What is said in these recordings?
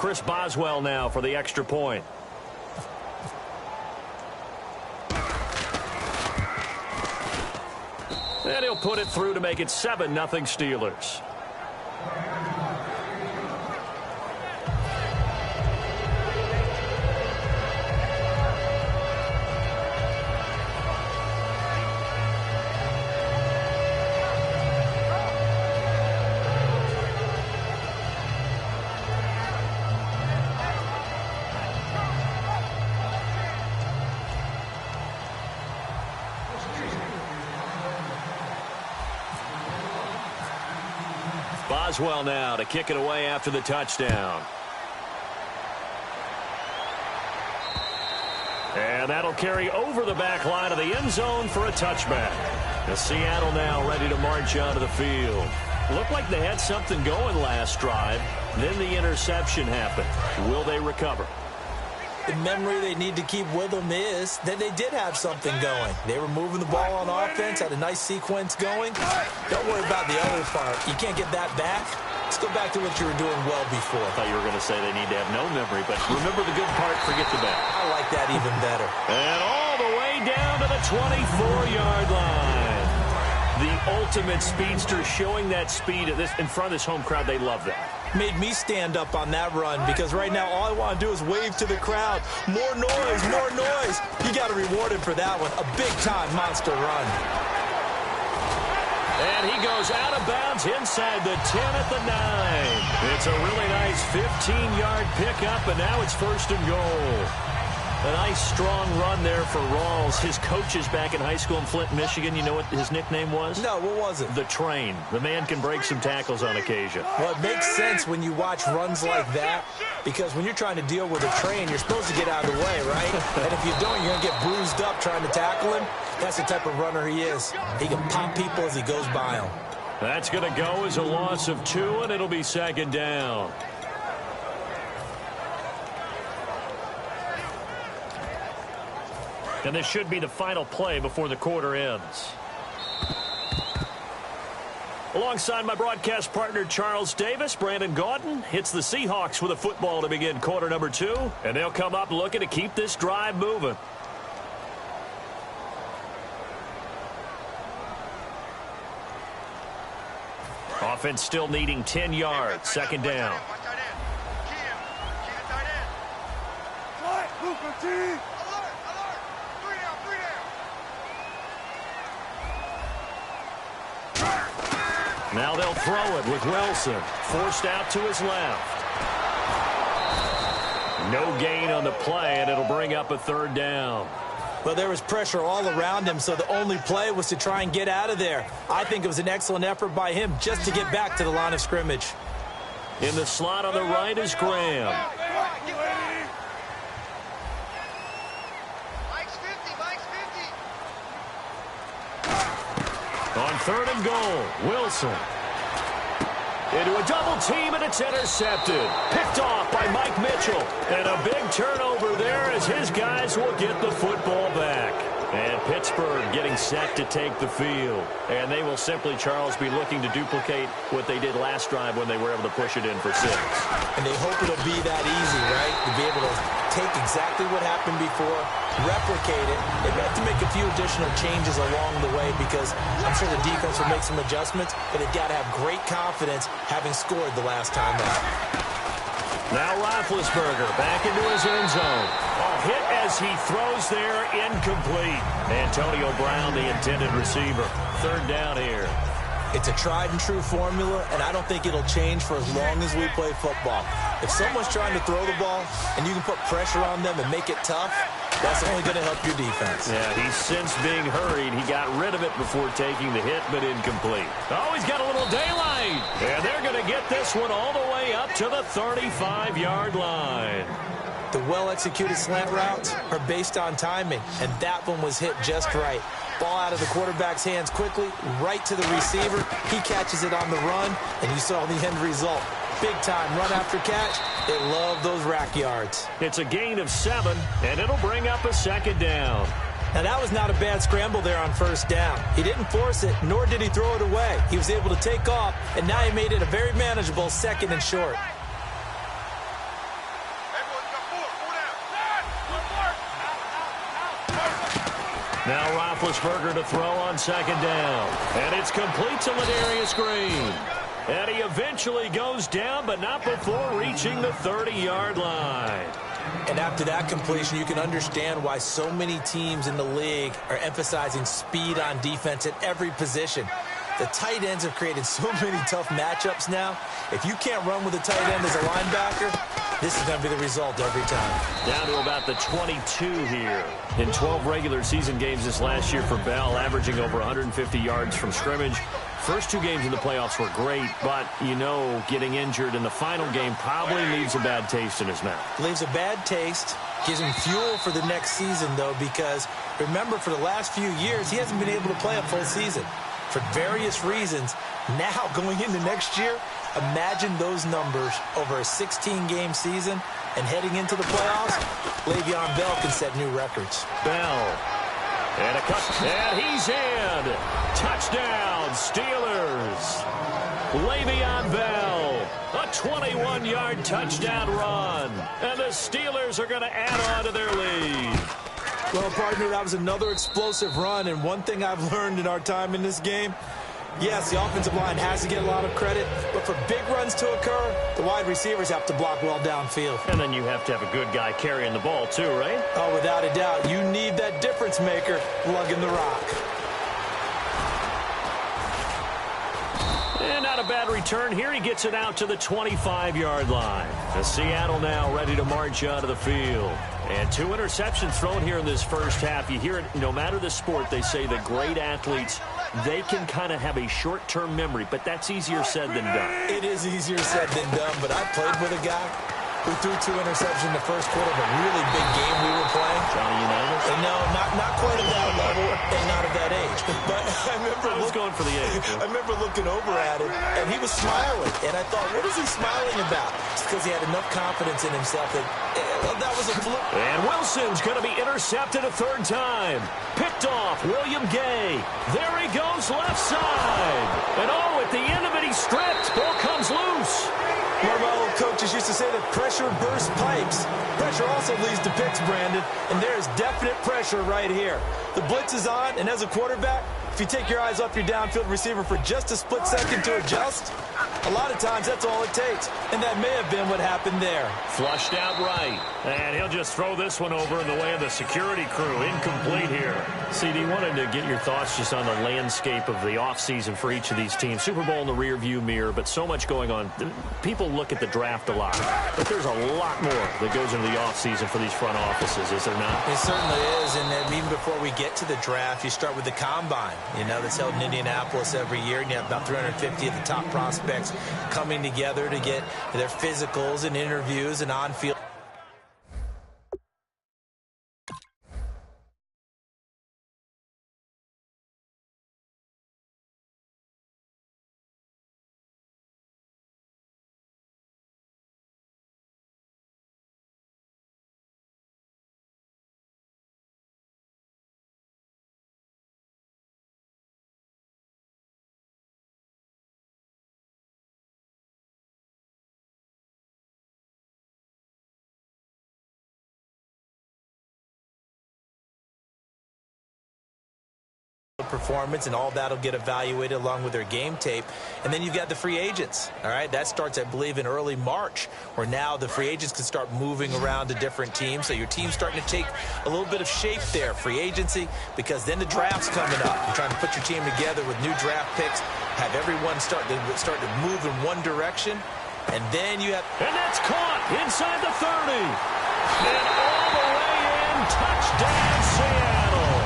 Chris Boswell now for the extra point. And he'll put it through to make it 7-0 Steelers. Boswell now to kick it away after the touchdown. And that'll carry over the back line of the end zone for a touchback. The Seattle now ready to march onto the field. Looked like they had something going last drive. Then the interception happened. Will they recover? The memory they need to keep with them is that they did have something going. They were moving the ball on offense, had a nice sequence going. Don't worry about the other part. You can't get that back. Let's go back to what you were doing well before. I thought you were going to say they need to have no memory, but remember the good part, forget the bad. I like that even better. And all the way down to the 24-yard line. The ultimate speedster, showing that speed in front of this home crowd. They love that. Made me stand up on that run because right now all I want to do is wave to the crowd. More noise, more noise. You got to reward him for that one. A big-time monster run. And he goes out of bounds inside the 10 at the 9. It's a really nice 15-yard pickup, and now it's 1st and goal. A nice, strong run there for Rawls. His coaches back in high school in Flint, Michigan, you know what his nickname was? No, what was it? The Train. The man can break some tackles on occasion. Well, it makes sense when you watch runs like that, because when you're trying to deal with a train, you're supposed to get out of the way, right? And if you don't, you're going to get bruised up trying to tackle him. That's the type of runner he is. He can pop people as he goes by them. That's going to go as a loss of 2, and it'll be 2nd down. And this should be the final play before the quarter ends. Alongside my broadcast partner, Charles Davis, Brandon Gaudin hits the Seahawks with a football to begin quarter number 2. And they'll come up looking to keep this drive moving. Offense still needing 10 yards. 2nd down. Now they'll throw it with Wilson. Forced out to his left. No gain on the play, and it'll bring up a 3rd down. Well, there was pressure all around him, so the only play was to try and get out of there. I think it was an excellent effort by him just to get back to the line of scrimmage. In the slot on the right is Graham. On 3rd and goal, Wilson. Into a double team, and it's intercepted. Picked off by Mike Mitchell. And a big turnover there as his guys will get the football back. And Pittsburgh getting set to take the field. And they will simply, Charles, be looking to duplicate what they did last drive when they were able to push it in for 6. And they hope it'll be that easy, right? To be able to take exactly what happened before, replicate it. They have to make a few additional changes along the way because I'm sure the defense will make some adjustments, but they've got to have great confidence having scored the last time out. Now Roethlisberger back into his end zone. A hit as he throws there, incomplete. Antonio Brown, the intended receiver. 3rd down here. It's a tried-and-true formula, and I don't think it'll change for as long as we play football. If someone's trying to throw the ball and you can put pressure on them and make it tough, that's only going to help your defense. Yeah, he's since being hurried. He got rid of it before taking the hit, but incomplete. Oh, he's got a little daylight. And they're going to get this one all the way up to the 35-yard line. The well-executed slant routes are based on timing, and that one was hit just right. Ball out of the quarterback's hands quickly, right to the receiver. He catches it on the run, and you saw the end result. Big-time run after catch. They love those rack yards. It's a gain of 7, and it'll bring up a 2nd down. Now, that was not a bad scramble there on 1st down. He didn't force it, nor did he throw it away. He was able to take off, and now he made it a very manageable 2nd and short. Now Roethlisberger to throw on second down. And it's complete to Ladarius Green. And he eventually goes down, but not before reaching the 30-yard line. And after that completion, you can understand why so many teams in the league are emphasizing speed on defense at every position. The tight ends have created so many tough matchups now. If you can't run with a tight end as a linebacker, this is going to be the result every time. Down to about the 22 here. In 12 regular season games this last year for Bell, averaging over 150 yards from scrimmage. First 2 games in the playoffs were great, but, you know, getting injured in the final game probably leaves a bad taste in his mouth. Leaves a bad taste, gives him fuel for the next season, though, because, remember, for the last few years, he hasn't been able to play a full season for various reasons. Now, going into next year, imagine those numbers over a 16-game season and heading into the playoffs. Le'Veon Bell can set new records. Bell. And a cut. And he's in. Touchdown, Steelers. Le'Veon Bell. A 21-yard touchdown run. And the Steelers are going to add on to their lead. Well, partner, that was another explosive run. And one thing I've learned in our time in this game, yes, the offensive line has to get a lot of credit, but for big runs to occur, the wide receivers have to block well downfield. And then you have to have a good guy carrying the ball too, right? Oh, without a doubt. You need that difference maker lugging the rock. And not a bad return here. He gets it out to the 25-yard line. The Seattle now ready to march out of the field. And 2 interceptions thrown here in this first half. You hear it, no matter the sport, they say that great athletes, they can kind of have a short-term memory, but that's easier said than done. It is easier said than done, but I played with a guy who threw 2 interceptions in the first quarter of a really big game we were playing. Johnny Unitas? No, not quite at that level and not at that age. But I was going for the age. I remember looking over at him, and he was smiling. And I thought, what is he smiling about? It's because he had enough confidence in himself that that was a fluke. And Wilson's going to be intercepted a 3rd time. Picked off, William Gay. There he goes, left side. And at the end of it, he stripped. Ball comes loose. One of my old coaches used to say that pressure bursts pipes. Pressure also leads to picks, Brandon, and there is definite pressure right here. The blitz is on, and as a quarterback, if you take your eyes off your downfield receiver for just a split second to adjust, a lot of times that's all it takes, and that may have been what happened there. Flushed out right, and he'll just throw this one over in the way of the security crew. Incomplete here. CD, wanted to get your thoughts just on the landscape of the offseason for each of these teams. Super Bowl in the rearview mirror, but so much going on. People look at the draft a lot, but there's a lot more that goes into the offseason for these front offices, is there not? It certainly is, and then even before we get to the draft, you start with the combine, that's held in Indianapolis every year, and you have about 350 of the top prospects coming together to get their physicals and interviews and on-field. Performance, and all that'll get evaluated along with their game tape. And then you've got the free agents. All right, that starts, I believe, in early March, where now the free agents can start moving around to different teams. So your team's starting to take a little bit of shape there, free agency, because then the draft's coming up. You're trying to put your team together with new draft picks, have everyone start to move in one direction, and then you have... And that's caught inside the 30. And all the way in, touchdown Seattle.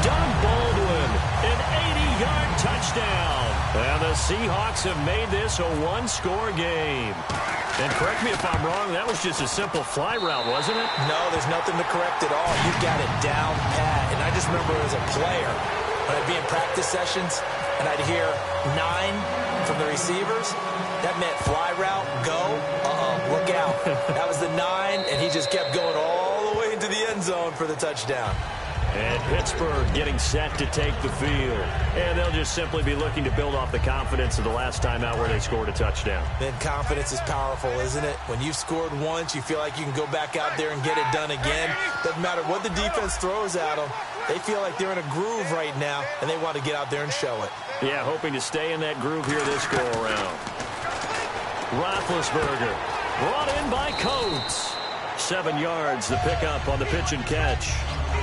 Doug Baldwin, an 80-yard touchdown. And the Seahawks have made this a one-score game. And correct me if I'm wrong, that was just a simple fly route, wasn't it? No, there's nothing to correct at all. You've got it down pat. And I just remember as a player, when I'd be in practice sessions, and I'd hear 9 from the receivers, that meant fly route, go, look out. That was the 9, and he just kept going all the way into the end zone for the touchdown. And Pittsburgh getting set to take the field. And they'll just simply be looking to build off the confidence of the last time out where they scored a touchdown. Then confidence is powerful, isn't it? When you've scored once, you feel like you can go back out there and get it done again. Doesn't matter what the defense throws at them. They feel like they're in a groove right now, and they want to get out there and show it. Yeah, hoping to stay in that groove here this go-around. Roethlisberger brought in by Coates. 7 yards, the pickup on the pitch and catch.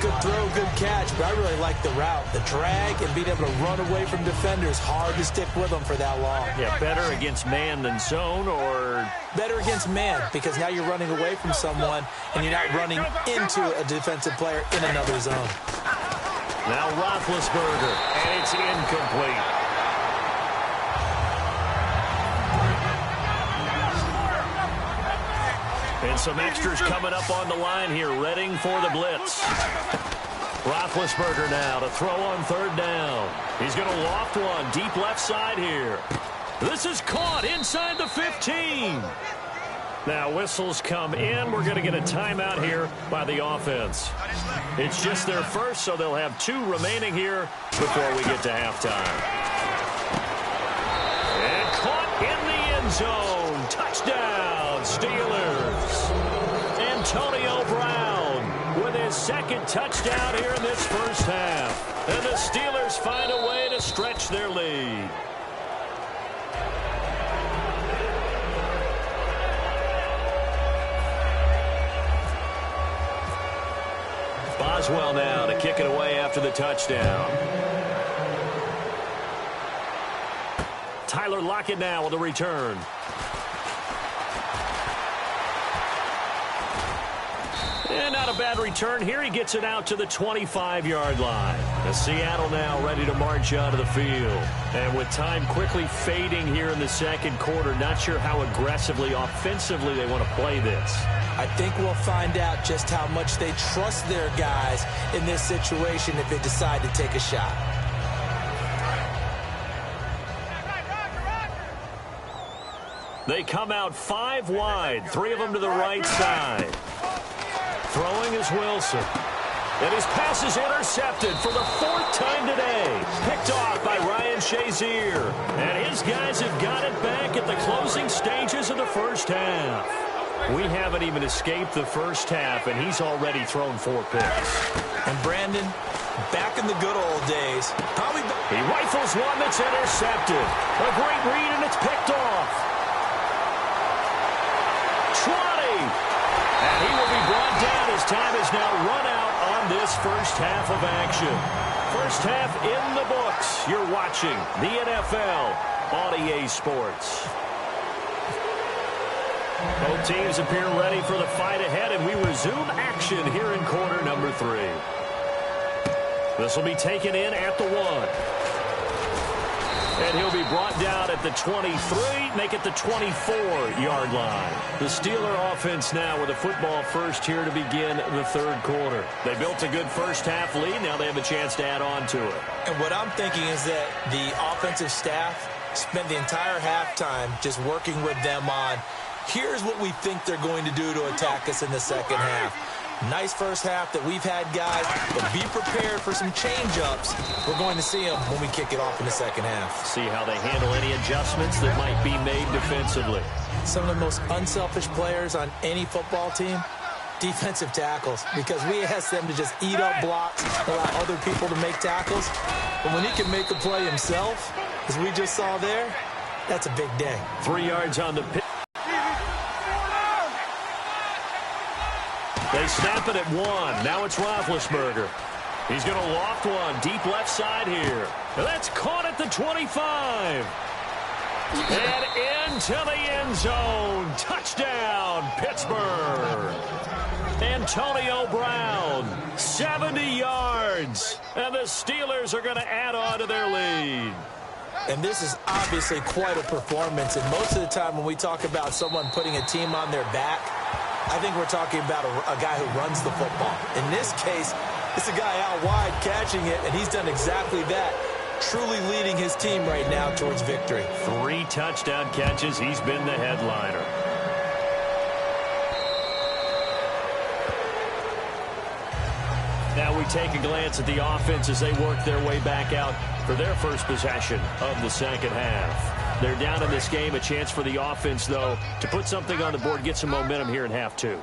Good throw, good catch, but I really like the route. The drag and being able to run away from defenders, hard to stick with them for that long. Yeah, better against man than zone, or? Better against man, because now you're running away from someone and you're not running into a defensive player in another zone. Now Roethlisberger, and it's incomplete. And some extras coming up on the line here, readying for the blitz. Roethlisberger now to throw on third down. He's going to loft one deep left side here. This is caught inside the 15. Now whistles come in. We're going to get a timeout here by the offense. It's just their first, so they'll have 2 remaining here before we get to halftime. And caught in the end zone. Touchdown, Steelers. Antonio Brown with his second touchdown here in this first half. And the Steelers find a way to stretch their lead. Boswell now to kick it away after the touchdown. Tyler Lockett now with the return. And not a bad return here. He gets it out to the 25-yard line. The Seattle now ready to march out of the field. And with time quickly fading here in the second quarter, not sure how aggressively, offensively they want to play this. I think we'll find out just how much they trust their guys in this situation if they decide to take a shot. They come out 5 wide, 3 of them to the right side. Throwing is Wilson. And his pass is intercepted for the 4th time today. Picked off by Ryan Shazier. And his guys have got it back at the closing stages of the first half. We haven't even escaped the first half, and he's already thrown 4 picks. And Brandon, back in the good old days. He rifles one that's intercepted. A great read, and it's picked off. 20. And he will be brought down as time is now run out on this first half of action. First half in the books. You're watching the NFL on EA Sports. Both teams appear ready for the fight ahead, and we resume action here in quarter number 3. This will be taken in at the 1. And he'll be brought down at the 23, make it the 24-yard line. The Steeler offense now with a football first here to begin the third quarter. They built a good first half lead. Now they have a chance to add on to it. And what I'm thinking is that the offensive staff spent the entire halftime just working with them on, here's what we think they're going to do to attack us in the second half. Nice first half that we've had, guys, but be prepared for some change-ups. We're going to see them when we kick it off in the second half. See how they handle any adjustments that might be made defensively. Some of the most unselfish players on any football team, defensive tackles, because we ask them to just eat up blocks, allow other people to make tackles. But when he can make a play himself, as we just saw there, that's a big day. 3 yards on the pitch. They snap it at 1. Now it's Roethlisberger. He's going to loft one deep left side here. And that's caught at the 25. And into the end zone. Touchdown, Pittsburgh. Antonio Brown, 70 yards. And the Steelers are going to add on to their lead. And this is obviously quite a performance. And most of the time when we talk about someone putting a team on their back, I think we're talking about a guy who runs the football. In this case, it's a guy out wide catching it, and he's done exactly that, truly leading his team right now towards victory. 3 touchdown catches. He's been the headliner. Now we take a glance at the offense as they work their way back out for their first possession of the second half. They're down in this game. A chance for the offense, though, to put something on the board, get some momentum here in half 2.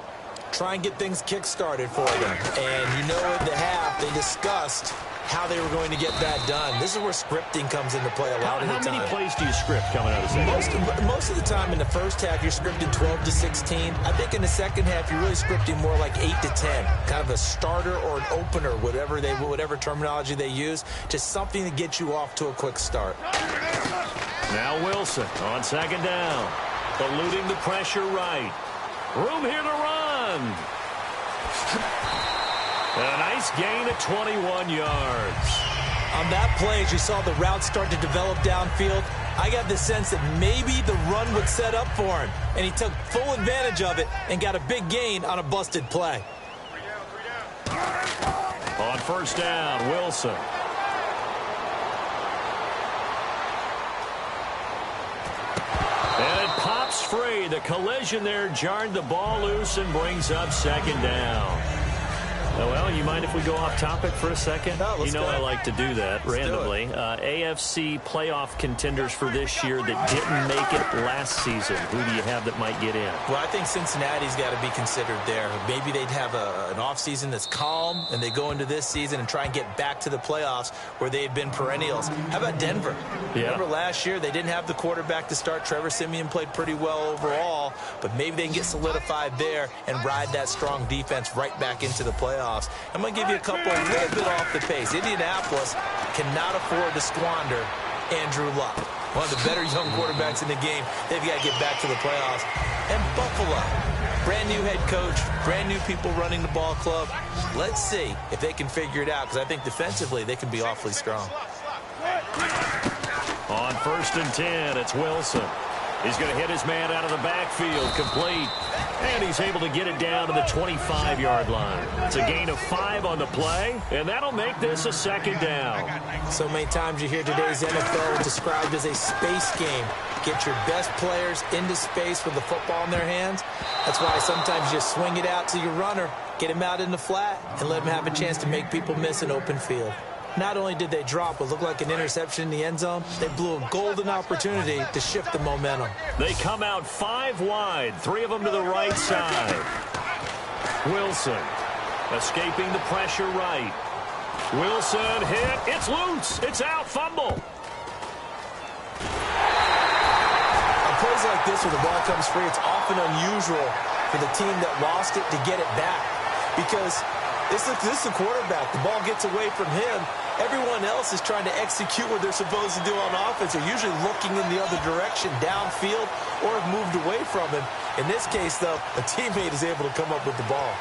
try and get things kick-started for them. And you know in the half, they discussed how they were going to get that done. This is where scripting comes into play a lot of the time. How many plays do you script coming out of the second? Most of the time in the first half, you're scripting 12 to 16. I think in the second half, you're really scripting more like 8 to 10. Kind of a starter or an opener, whatever terminology they use. Just something to get you off to a quick start. Now Wilson on second down. Eluding the pressure right. Room here to run. A nice gain of 21 yards. On that play, as you saw the route start to develop downfield, I got the sense that maybe the run would set up for him. And he took full advantage of it and got a big gain on a busted play. On first down, Wilson. And it pops free. The collision there jarred the ball loose and brings up second down. Well, you mind if we go off topic for a second? No, let's go. I like to do that randomly. AFC playoff contenders for this year that didn't make it last season. Who do you have that might get in? Well, I think Cincinnati's got to be considered there. Maybe they'd have an offseason that's calm, and they go into this season and try and get back to the playoffs where they had been perennials. How about Denver? Yeah. Remember last year, they didn't have the quarterback to start. Trevor Siemian played pretty well overall, but maybe they can get solidified there and ride that strong defense right back into the playoffs. I'm going to give you a couple a little bit off the pace. Indianapolis cannot afford to squander Andrew Luck, one of the better young quarterbacks in the game. They've got to get back to the playoffs. And Buffalo, brand new head coach, brand new people running the ball club. Let's see if they can figure it out, because I think defensively they can be awfully strong. On first and 10, it's Wilson. He's going to hit his man out of the backfield, complete. And he's able to get it down to the 25-yard line. It's a gain of 5 on the play, and that'll make this a second down. So many times you hear today's NFL described as a space game. Get your best players into space with the football in their hands. That's why sometimes you swing it out to your runner, get him out in the flat, and let him have a chance to make people miss an open field. Not only did they drop what looked like an interception in the end zone, they blew a golden opportunity to shift the momentum. They come out 5 wide, 3 of them to the right side. Wilson escaping the pressure right. Wilson hit. It's loose. It's out. Fumble. On plays like this where the ball comes free, it's often unusual for the team that lost it to get it back, because this is the quarterback. The ball gets away from him. Everyone else is trying to execute what they're supposed to do on offense. They're usually looking in the other direction, downfield, or have moved away from him. In this case, though, a teammate is able to come up with the ball.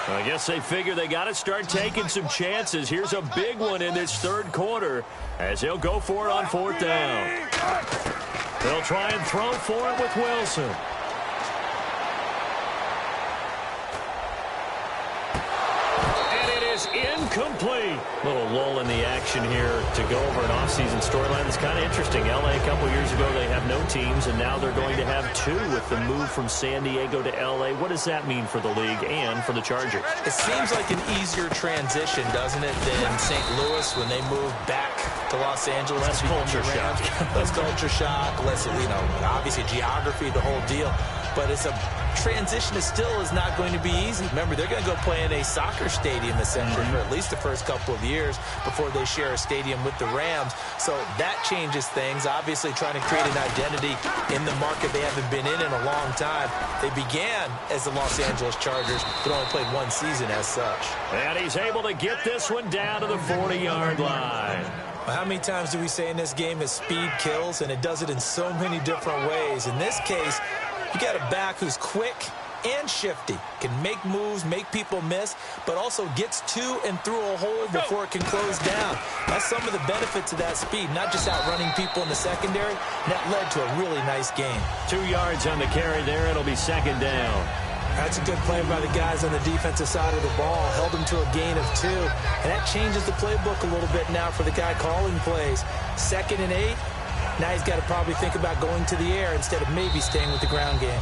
I guess they figure they got to start taking some chances. Here's a big one in this third quarter as they'll go for it on fourth down. They'll try and throw for it with Wilson. Incomplete. Little lull in the action here to go over an offseason storyline that's kind of interesting. LA a couple years ago, they have no teams, and now they're going to have 2 with the move from San Diego to LA. What does that mean for the league and for the Chargers? It seems like an easier transition, doesn't it, than St. Louis when they moved back to Los Angeles. Less culture shock. Less culture shock, less, obviously geography, the whole deal. But it's a transition that still is not going to be easy. Remember, they're going to go play in a soccer stadium essentially for at least the first couple of years before they share a stadium with the Rams. So that changes things. Obviously trying to create an identity in the market they haven't been in a long time. They began as the Los Angeles Chargers, but only played 1 season as such. And he's able to get this one down to the 40-yard line. Well, how many times do we say in this game that speed kills, and it does it in so many different ways. In this case, you got a back who's quick and shifty, can make moves, make people miss, but also gets to and through a hole before it can close down. That's some of the benefits of that speed, not just outrunning people in the secondary. And that led to a really nice game. 2 yards on the carry there. It'll be second down. That's a good play by the guys on the defensive side of the ball. Held them to a gain of 2. And that changes the playbook a little bit now for the guy calling plays. 2nd and 8. Now he's got to probably think about going to the air instead of maybe staying with the ground game.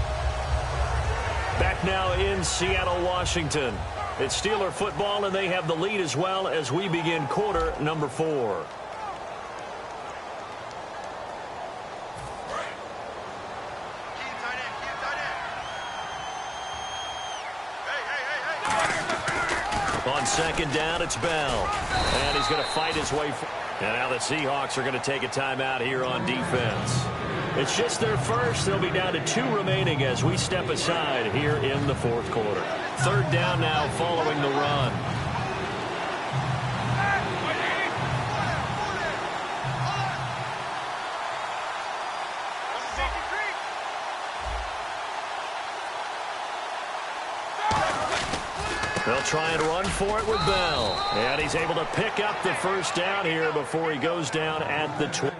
Back now in Seattle, Washington. It's Steeler football, and they have the lead as well as we begin quarter number 4. On second down, it's Bell. And he's going to fight his way. And now the Seahawks are going to take a timeout here on defense. It's just their first. They'll be down to 2 remaining as we step aside here in the fourth quarter. Third down now following the run. They'll try and run for it with Bell. And he's able to pick up the first down here before he goes down at the 20.